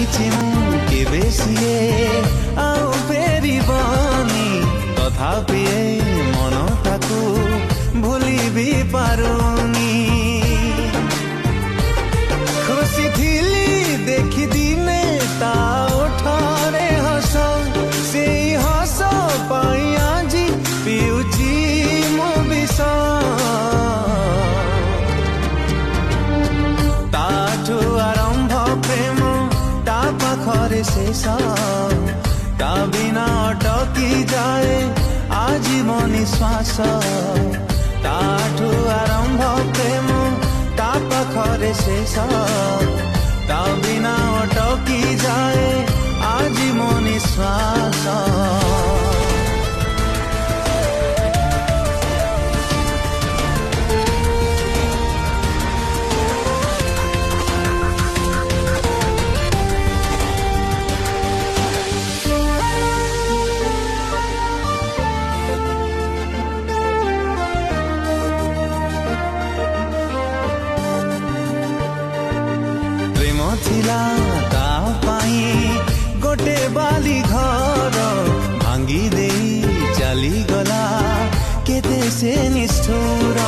ଚାଲିଛି ମୁଁ କେବେ ସିଏ ଆଉ ଫେରିବନି ତଥାପି ଏ ମନଟାକୁ ଭୁଲି ବି ପାରୁନି ଖୁସି ଥିଲି ଦେଖି ଦିନେ ତା ଓଠରେ ହସ ସେଇ ହସ ପାଇଁ ଆଜି ପିଉଛି ମୋ ବିଷ ତାଠୁ ଆରମ୍ଭ ପ୍ରେମ ତା ପାଖରେ ଶେଷ ତା ବିନା ଅଟକି ଯାଏ ଆଜି ମୋ ନିଶ୍ୱାସ ତାଠୁ ଆରମ୍ଭ ପ୍ରେମ ତା ପାଖରେ ଶେଷ ତା ବିନା ଅଟକି ଯାଏ ଆଜି ମୋ ନିଶ୍ୱାସ ଥିଲା ତା ପାଇଁ ଗୋଟେ ବାଲି ଘର ଭାଙ୍ଗି ଦେଇ ଚାଲିଗଲା କେତେ ସେ ନିଷ୍ଠୁର